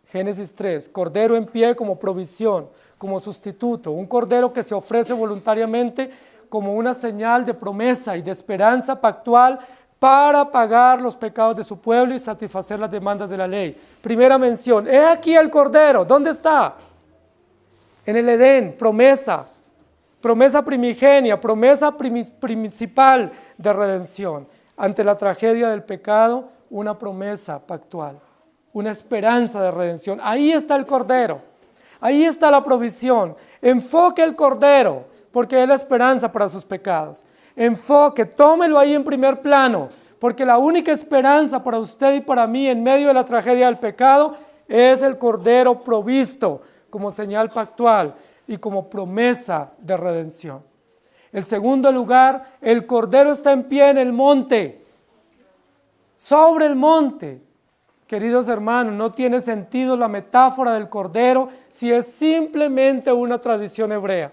Génesis 3, Cordero en pie como provisión, como sustituto, un Cordero que se ofrece voluntariamente como una señal de promesa y de esperanza pactual para pagar los pecados de su pueblo y satisfacer las demandas de la ley. Primera mención, he aquí el Cordero, ¿dónde está? En el Edén, promesa primigenia, promesa principal de redención. Ante la tragedia del pecado, una promesa pactual, una esperanza de redención. Ahí está el Cordero, ahí está la provisión. Enfoque el Cordero, porque es la esperanza para sus pecados. Enfoque, tómelo ahí en primer plano, porque la única esperanza para usted y para mí en medio de la tragedia del pecado es el Cordero provisto como señal pactual y como promesa de redención. En segundo lugar, el Cordero está en pie en el monte, sobre el monte. Queridos hermanos, no tiene sentido la metáfora del Cordero si es simplemente una tradición hebrea.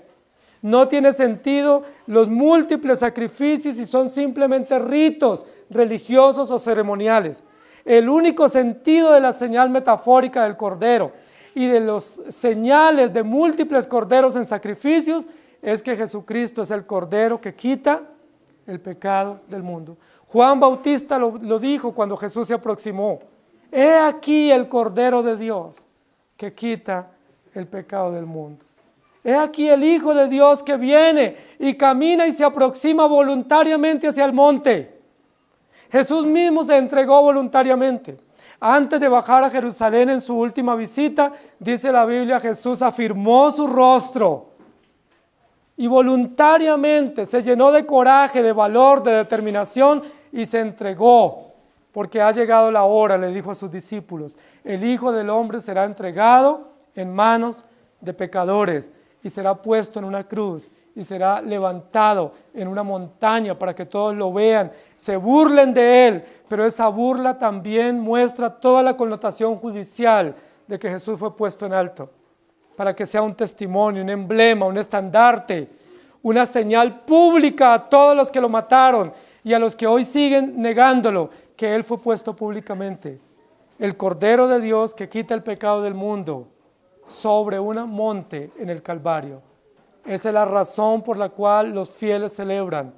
No tiene sentido los múltiples sacrificios si son simplemente ritos religiosos o ceremoniales. El único sentido de la señal metafórica del Cordero y de los señales de múltiples corderos en sacrificios es que Jesucristo es el Cordero que quita el pecado del mundo. Juan Bautista lo dijo cuando Jesús se aproximó. He aquí el Cordero de Dios que quita el pecado del mundo. He aquí el Hijo de Dios que viene y camina y se aproxima voluntariamente hacia el monte. Jesús mismo se entregó voluntariamente. Antes de bajar a Jerusalén en su última visita, dice la Biblia, Jesús afirmó su rostro y voluntariamente se llenó de coraje, de valor, de determinación y se entregó, porque ha llegado la hora, le dijo a sus discípulos, el Hijo del Hombre será entregado en manos de pecadores y será puesto en una cruz y será levantado en una montaña para que todos lo vean, se burlen de él, pero esa burla también muestra toda la connotación judicial de que Jesús fue puesto en alto, para que sea un testimonio, un emblema, un estandarte, una señal pública a todos los que lo mataron y a los que hoy siguen negándolo, que él fue puesto públicamente, el Cordero de Dios que quita el pecado del mundo, sobre un monte en el Calvario. Esa es la razón por la cual los fieles celebran,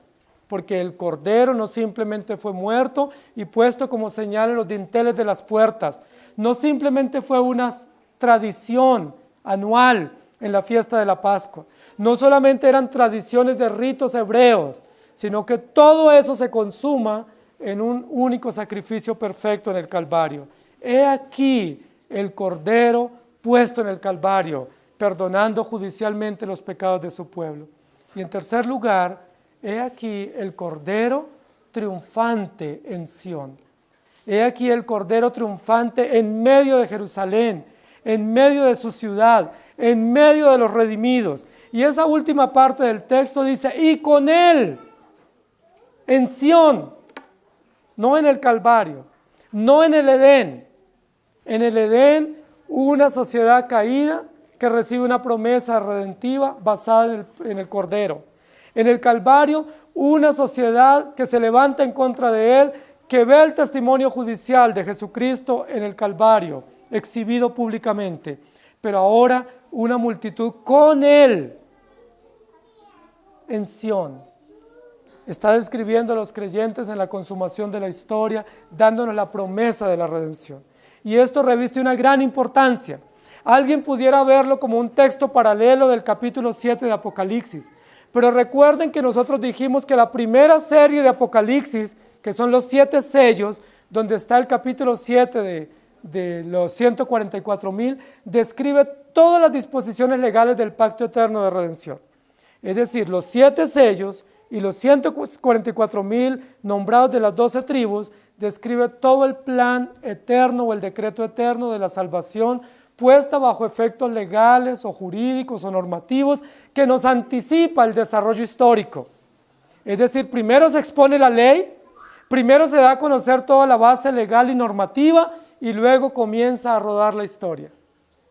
porque el Cordero no simplemente fue muerto y puesto como señal en los dinteles de las puertas, no simplemente fue una tradición anual en la fiesta de la Pascua. No solamente eran tradiciones de ritos hebreos, sino que todo eso se consuma en un único sacrificio perfecto en el Calvario. He aquí el Cordero puesto en el Calvario, perdonando judicialmente los pecados de su pueblo. Y en tercer lugar, he aquí el Cordero triunfante en Sión. He aquí el Cordero triunfante en medio de Jerusalén, en medio de su ciudad, en medio de los redimidos. Y esa última parte del texto dice, y con él, en Sión, no en el Calvario, no en el Edén. En el Edén, una sociedad caída que recibe una promesa redentiva basada en el Cordero. En el Calvario, una sociedad que se levanta en contra de él, que ve el testimonio judicial de Jesucristo en el Calvario, exhibido públicamente. Pero ahora una multitud con él en Sión. Está describiendo a los creyentes en la consumación de la historia, dándonos la promesa de la redención. Y esto reviste una gran importancia. Alguien pudiera verlo como un texto paralelo del capítulo 7 de Apocalipsis. Pero recuerden que nosotros dijimos que la primera serie de Apocalipsis, que son los 7 sellos, donde está el capítulo 7 de los 144,000, describe todas las disposiciones legales del pacto eterno de redención. Es decir, los 7 sellos y los 144,000 nombrados de las 12 tribus, describe todo el plan eterno o el decreto eterno de la salvación, puesta bajo efectos legales o jurídicos o normativos que nos anticipa el desarrollo histórico. Es decir, primero se expone la ley, primero se da a conocer toda la base legal y normativa y luego comienza a rodar la historia.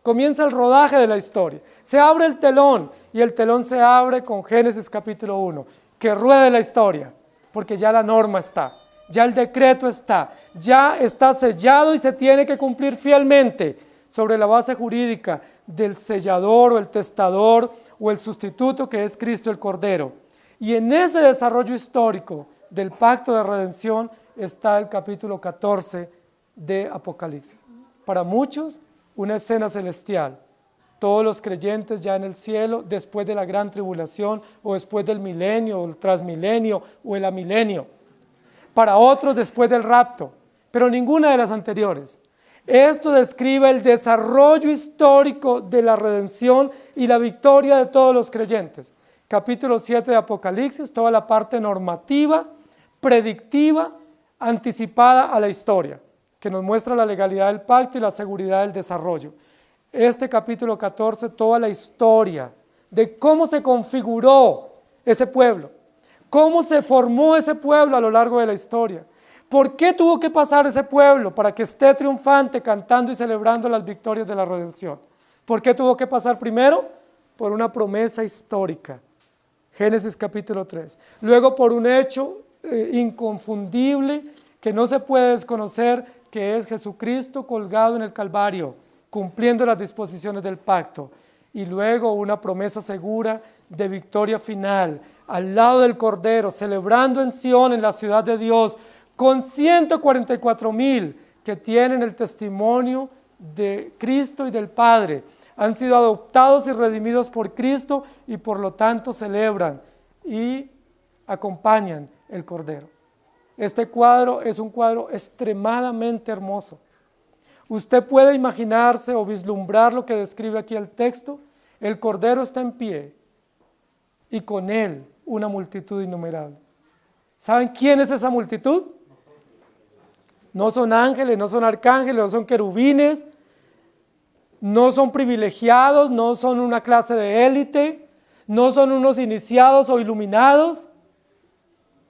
Comienza el rodaje de la historia. Se abre el telón y el telón se abre con Génesis capítulo 1. Que ruede la historia, porque ya la norma está, ya el decreto está, ya está sellado y se tiene que cumplir fielmente sobre la base jurídica del sellador o el testador o el sustituto que es Cristo el Cordero. Y en ese desarrollo histórico del pacto de redención está el capítulo 14 de Apocalipsis. Para muchos, una escena celestial. Todos los creyentes ya en el cielo, después de la gran tribulación, o después del milenio, o el transmilenio, o el amilenio. Para otros, después del rapto, pero ninguna de las anteriores. Esto describe el desarrollo histórico de la redención y la victoria de todos los creyentes. Capítulo 7 de Apocalipsis, toda la parte normativa, predictiva, anticipada a la historia, que nos muestra la legalidad del pacto y la seguridad del desarrollo. Este capítulo 14, toda la historia de cómo se configuró ese pueblo, cómo se formó ese pueblo a lo largo de la historia. ¿Por qué tuvo que pasar ese pueblo para que esté triunfante cantando y celebrando las victorias de la redención? ¿Por qué tuvo que pasar primero? Por una promesa histórica, Génesis capítulo 3. Luego por un hecho inconfundible que no se puede desconocer, que es Jesucristo colgado en el Calvario, cumpliendo las disposiciones del pacto, y luego una promesa segura de victoria final, al lado del Cordero, celebrando en Sión, en la ciudad de Dios, con 144,000 que tienen el testimonio de Cristo y del Padre, han sido adoptados y redimidos por Cristo y por lo tanto celebran y acompañan el Cordero. Este cuadro es un cuadro extremadamente hermoso. Usted puede imaginarse o vislumbrar lo que describe aquí el texto. El Cordero está en pie y con él una multitud innumerable. ¿Saben quién es esa multitud? No son ángeles, no son arcángeles, no son querubines, no son privilegiados, no son una clase de élite, no son unos iniciados o iluminados.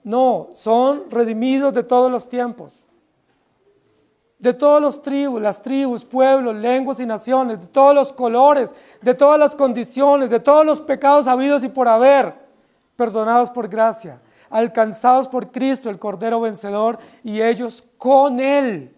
No, son redimidos de todos los tiempos. De todas las tribus, pueblos, lenguas y naciones, de todos los colores, de todas las condiciones, de todos los pecados habidos y por haber, perdonados por gracia, alcanzados por Cristo, el Cordero vencedor, y ellos con Él.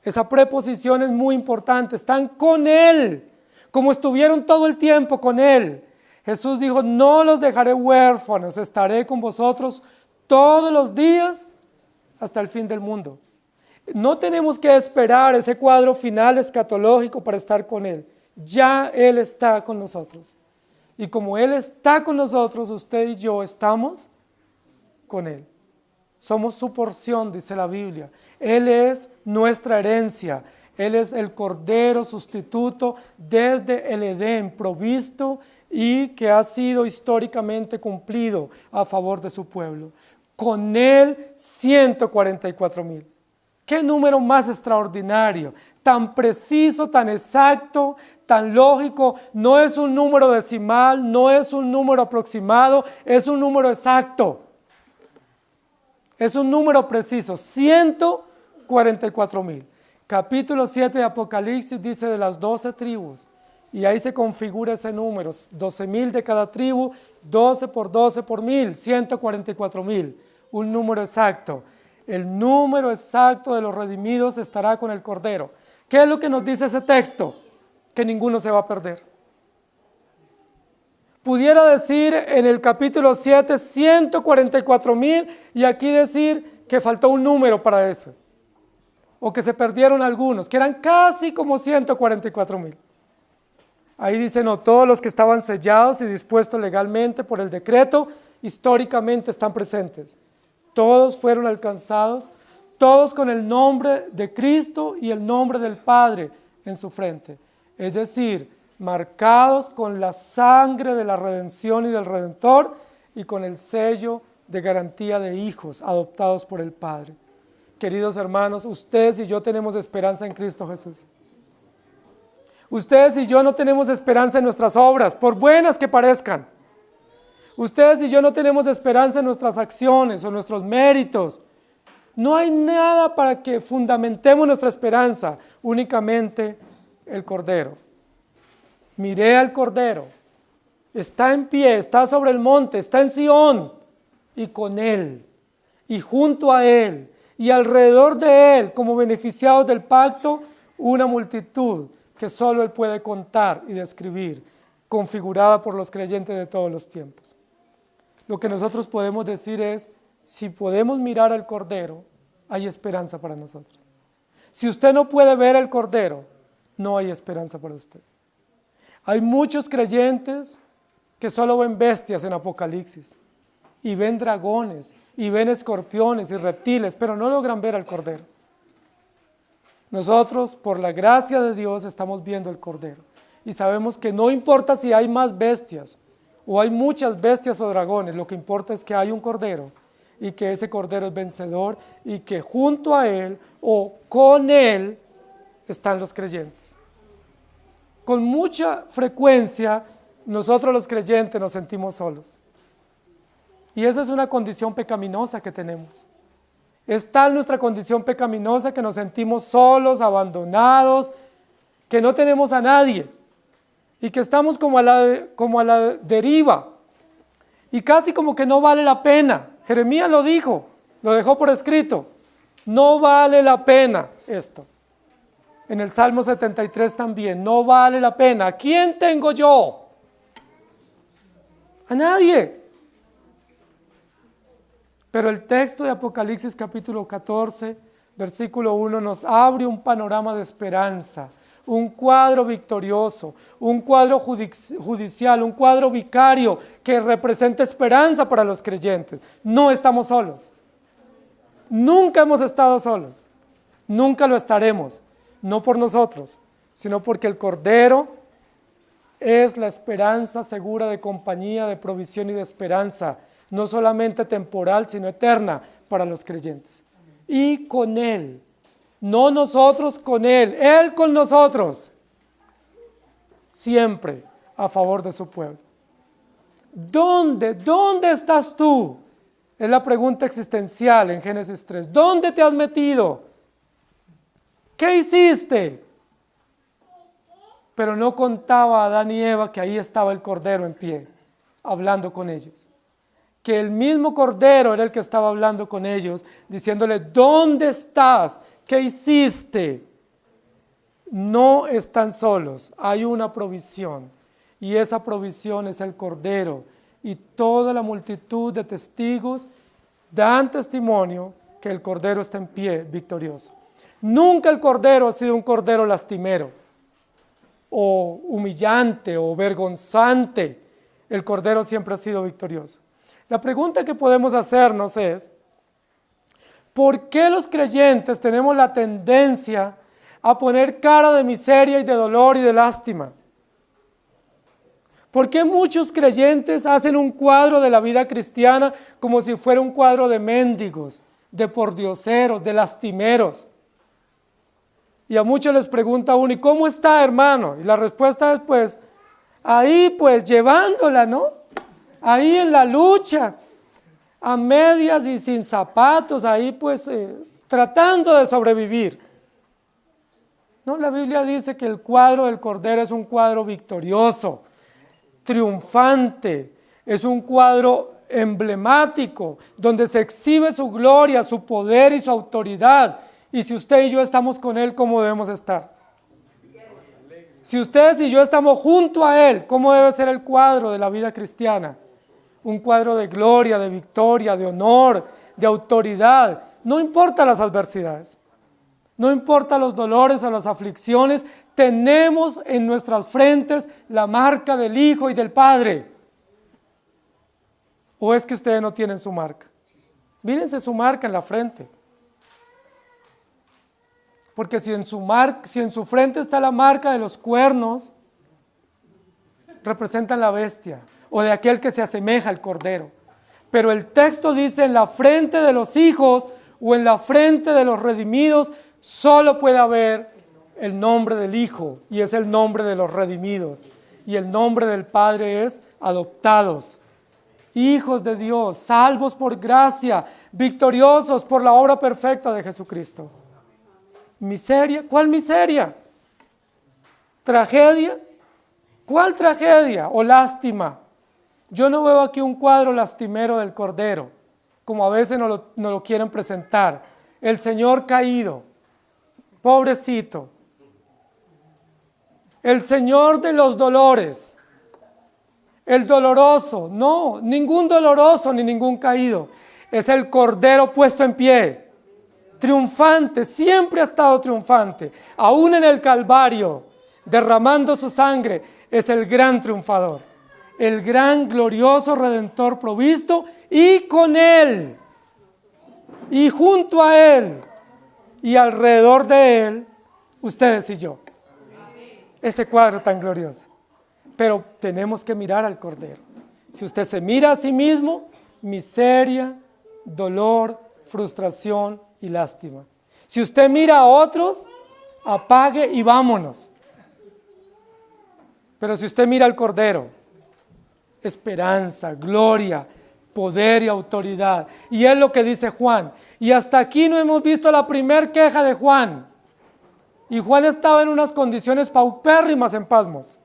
Esa preposición es muy importante, están con Él, como estuvieron todo el tiempo con Él. Jesús dijo, no los dejaré huérfanos, estaré con vosotros todos los días hasta el fin del mundo. No tenemos que esperar ese cuadro final escatológico para estar con Él. Ya Él está con nosotros. Y como Él está con nosotros, usted y yo estamos con Él. Somos su porción, dice la Biblia. Él es nuestra herencia. Él es el Cordero sustituto desde el Edén, provisto y que ha sido históricamente cumplido a favor de su pueblo. Con Él 144,000. ¿Qué número más extraordinario? Tan preciso, tan exacto, tan lógico. No es un número decimal, no es un número aproximado, es un número exacto. Es un número preciso, 144,000. Capítulo 7 de Apocalipsis dice de las 12 tribus, y ahí se configura ese número, 12,000 de cada tribu, 12 por 12 por 1,000, 144,000, un número exacto. El número exacto de los redimidos estará con el Cordero. ¿Qué es lo que nos dice ese texto? Que ninguno se va a perder. Pudiera decir en el capítulo 7, 144,000, y aquí decir que faltó un número para eso. O que se perdieron algunos, que eran casi como 144,000. Ahí dice, no, todos los que estaban sellados y dispuestos legalmente por el decreto, históricamente están presentes. Todos fueron alcanzados, todos con el nombre de Cristo y el nombre del Padre en su frente. Es decir, marcados con la sangre de la redención y del Redentor y con el sello de garantía de hijos adoptados por el Padre. Queridos hermanos, ustedes y yo tenemos esperanza en Cristo Jesús. Ustedes y yo no tenemos esperanza en nuestras obras, por buenas que parezcan. Ustedes y yo no tenemos esperanza en nuestras acciones o nuestros méritos. No hay nada para que fundamentemos nuestra esperanza, únicamente el Cordero. Miré al Cordero, está en pie, está sobre el monte, está en Sión, y con Él, y junto a Él, y alrededor de Él, como beneficiados del pacto, una multitud que solo Él puede contar y describir, configurada por los creyentes de todos los tiempos. Lo que nosotros podemos decir es, si podemos mirar al Cordero, hay esperanza para nosotros. Si usted no puede ver al Cordero, no hay esperanza para usted. Hay muchos creyentes que solo ven bestias en Apocalipsis, y ven dragones, y ven escorpiones y reptiles, pero no logran ver al Cordero. Nosotros, por la gracia de Dios, estamos viendo el Cordero, y sabemos que no importa si hay más bestias, o hay muchas bestias o dragones, lo que importa es que hay un Cordero, y que ese Cordero es vencedor, y que junto a Él, o con Él, están los creyentes. Con mucha frecuencia, nosotros los creyentes nos sentimos solos. Y esa es una condición pecaminosa que tenemos. Es tal nuestra condición pecaminosa que nos sentimos solos, abandonados, que no tenemos a nadie y que estamos como a la deriva y casi como que no vale la pena. Jeremías lo dijo, lo dejó por escrito, no vale la pena esto. En el Salmo 73 también, no vale la pena. ¿A quién tengo yo? A nadie. Pero el texto de Apocalipsis capítulo 14, versículo 1 nos abre un panorama de esperanza, un cuadro victorioso, un cuadro judicial, un cuadro vicario que representa esperanza para los creyentes. No estamos solos. Nunca hemos estado solos. Nunca lo estaremos. No por nosotros, sino porque el Cordero es la esperanza segura de compañía, de provisión y de esperanza, no solamente temporal, sino eterna para los creyentes. Y con Él, no nosotros con Él con nosotros, siempre a favor de su pueblo. ¿Dónde estás tú? Es la pregunta existencial en Génesis 3. ¿Dónde te has metido? ¿Qué hiciste? Pero no contaba a Adán y Eva que ahí estaba el Cordero en pie, hablando con ellos. Que el mismo Cordero era el que estaba hablando con ellos, diciéndole, ¿dónde estás? ¿Qué hiciste? No están solos, hay una provisión, y esa provisión es el Cordero, y toda la multitud de testigos dan testimonio que el Cordero está en pie, victorioso. Nunca el cordero ha sido un cordero lastimero, o humillante, o vergonzante. El cordero siempre ha sido victorioso. La pregunta que podemos hacernos es, ¿por qué los creyentes tenemos la tendencia a poner cara de miseria y de dolor y de lástima? ¿Por qué muchos creyentes hacen un cuadro de la vida cristiana como si fuera un cuadro de mendigos, de pordioseros, de lastimeros? Y a muchos les pregunta uno, ¿y cómo está, hermano? Y la respuesta es, pues, ahí pues llevándola, ¿no? Ahí en la lucha, a medias y sin zapatos, ahí pues tratando de sobrevivir. No, la Biblia dice que el cuadro del Cordero es un cuadro victorioso, triunfante, es un cuadro emblemático, donde se exhibe su gloria, su poder y su autoridad. Y si usted y yo estamos con Él, ¿cómo debemos estar? Si ustedes y yo estamos junto a Él, ¿cómo debe ser el cuadro de la vida cristiana? Un cuadro de gloria, de victoria, de honor, de autoridad. No importa las adversidades, no importa los dolores o las aflicciones, tenemos en nuestras frentes la marca del Hijo y del Padre. ¿O es que ustedes no tienen su marca? Mírense su marca en la frente. Porque si en su frente está la marca de los cuernos, representan la bestia o de aquel que se asemeja al cordero. Pero el texto dice en la frente de los hijos o en la frente de los redimidos solo puede haber el nombre del Hijo y es el nombre de los redimidos. Y el nombre del Padre es adoptados, hijos de Dios, salvos por gracia, victoriosos por la obra perfecta de Jesucristo. ¿Miseria? ¿Cuál miseria? ¿Tragedia? ¿Cuál tragedia o lástima? Yo no veo aquí un cuadro lastimero del Cordero, como a veces nos lo quieren presentar. El Señor caído, pobrecito. El Señor de los dolores, el doloroso. No, ningún doloroso ni ningún caído. Es el Cordero puesto en pie, triunfante, siempre ha estado triunfante. Aún en el Calvario, derramando su sangre, es el gran triunfador, el gran glorioso Redentor provisto, y con Él, y junto a Él, y alrededor de Él, ustedes y yo. Ese cuadro tan glorioso. Pero tenemos que mirar al Cordero. Si usted se mira a sí mismo, miseria, dolor, frustración y lástima. Si usted mira a otros, apague y vámonos. Pero si usted mira al Cordero, esperanza, gloria, poder y autoridad. Y es lo que dice Juan. Y hasta aquí no hemos visto la primer queja de Juan. Y Juan estaba en unas condiciones paupérrimas en Patmos.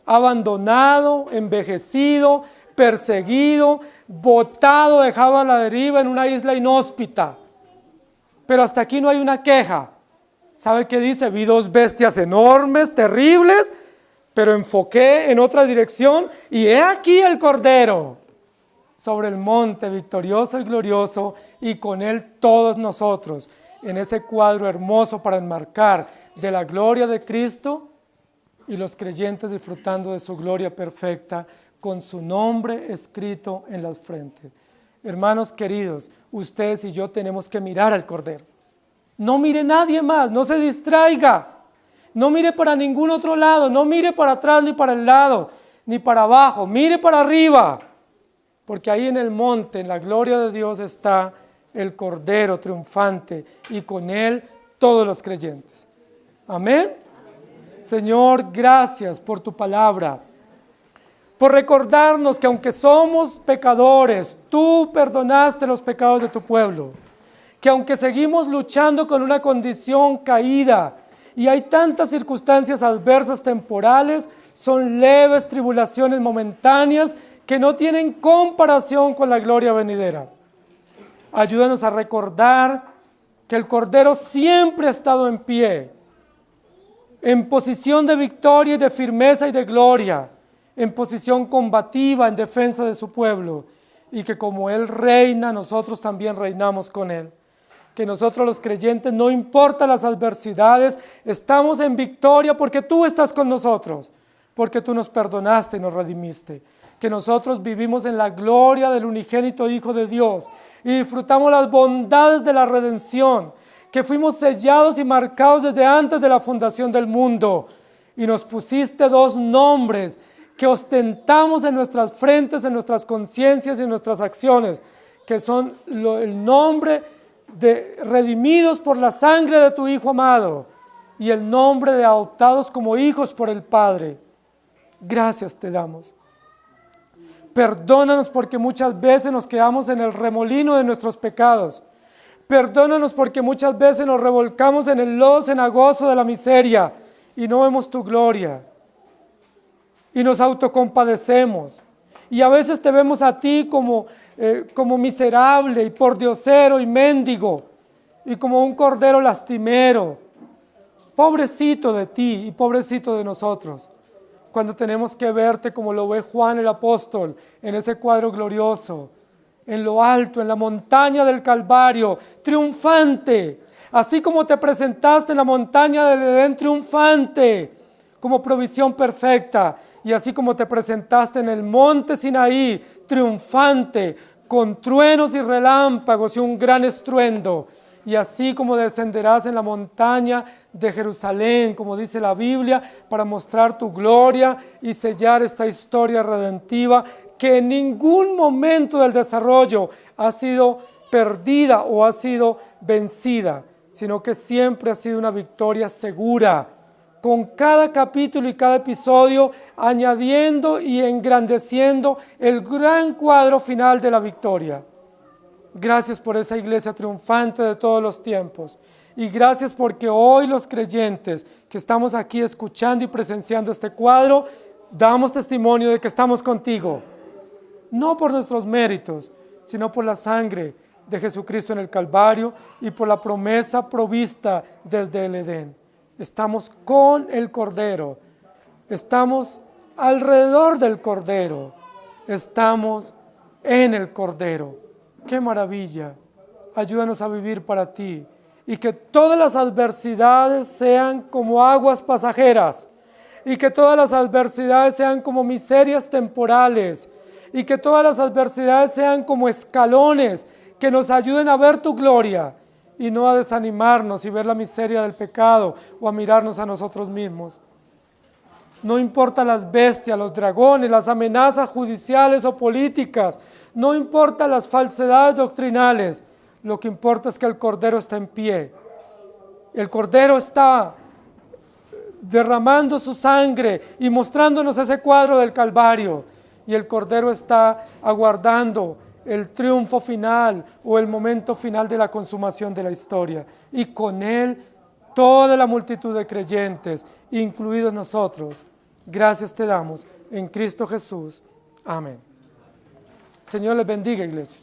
Abandonado, envejecido, perseguido, botado, dejado a la deriva en una isla inhóspita. Pero hasta aquí no hay una queja. ¿Sabe qué dice? Vi dos bestias enormes, terribles, pero enfoqué en otra dirección y he aquí el Cordero sobre el monte victorioso y glorioso, y con él todos nosotros en ese cuadro hermoso para enmarcar de la gloria de Cristo y los creyentes disfrutando de su gloria perfecta con su nombre escrito en las frentes. Hermanos queridos, ustedes y yo tenemos que mirar al Cordero. No mire nadie más, no se distraiga. No mire para ningún otro lado, no mire para atrás ni para el lado, ni para abajo, mire para arriba. Porque ahí en el monte, en la gloria de Dios, está el Cordero triunfante y con él todos los creyentes. Amén. Señor, gracias por tu palabra, por recordarnos que aunque somos pecadores, tú perdonaste los pecados de tu pueblo, que aunque seguimos luchando con una condición caída y hay tantas circunstancias adversas temporales, son leves tribulaciones momentáneas que no tienen comparación con la gloria venidera. Ayúdanos a recordar que el Cordero siempre ha estado en pie, en posición de victoria y de firmeza y de gloria, en posición combativa en defensa de su pueblo, y que como Él reina, nosotros también reinamos con Él. que nosotros los creyentes, no importa las adversidades, estamos en victoria porque tú estás con nosotros, porque tú nos perdonaste y nos redimiste, que nosotros vivimos en la gloria del unigénito Hijo de Dios y disfrutamos las bondades de la redención, que fuimos sellados y marcados desde antes de la fundación del mundo y nos pusiste dos nombres que ostentamos en nuestras frentes, en nuestras conciencias y en nuestras acciones, que son el nombre de redimidos por la sangre de tu Hijo amado y el nombre de adoptados como hijos por el Padre. Gracias te damos. Perdónanos porque muchas veces nos quedamos en el remolino de nuestros pecados. Perdónanos porque muchas veces nos revolcamos en el lodo cenagoso de la miseria y no vemos tu gloria. Y nos autocompadecemos. Y a veces te vemos a ti como miserable y pordiosero y mendigo y como un cordero lastimero. Pobrecito de ti y pobrecito de nosotros. Cuando tenemos que verte como lo ve Juan el apóstol en ese cuadro glorioso, en lo alto, en la montaña del Calvario, triunfante, así como te presentaste en la montaña del Edén triunfante, como provisión perfecta, y así como te presentaste en el monte Sinaí, triunfante, con truenos y relámpagos y un gran estruendo, y así como descenderás en la montaña de Jerusalén, como dice la Biblia, para mostrar tu gloria y sellar esta historia redentiva que en ningún momento del desarrollo ha sido perdida o ha sido vencida, sino que siempre ha sido una victoria segura, con cada capítulo y cada episodio añadiendo y engrandeciendo el gran cuadro final de la victoria. Gracias por esa iglesia triunfante de todos los tiempos. Y gracias porque hoy los creyentes que estamos aquí escuchando y presenciando este cuadro, damos testimonio de que estamos contigo. No por nuestros méritos, sino por la sangre de Jesucristo en el Calvario y por la promesa provista desde el Edén. Estamos con el Cordero, estamos alrededor del Cordero, estamos en el Cordero. ¡Qué maravilla! Ayúdanos a vivir para ti y que todas las adversidades sean como aguas pasajeras y que todas las adversidades sean como miserias temporales y que todas las adversidades sean como escalones que nos ayuden a ver tu gloria y no a desanimarnos y ver la miseria del pecado o a mirarnos a nosotros mismos. No importa las bestias, los dragones, las amenazas judiciales o políticas, no importa las falsedades doctrinales, lo que importa es que el Cordero está en pie. El Cordero está derramando su sangre y mostrándonos ese cuadro del Calvario. Y el Cordero está aguardando el triunfo final o el momento final de la consumación de la historia. Y con él toda la multitud de creyentes, incluidos nosotros. Gracias te damos en Cristo Jesús. Amén. Señor les bendiga, iglesia.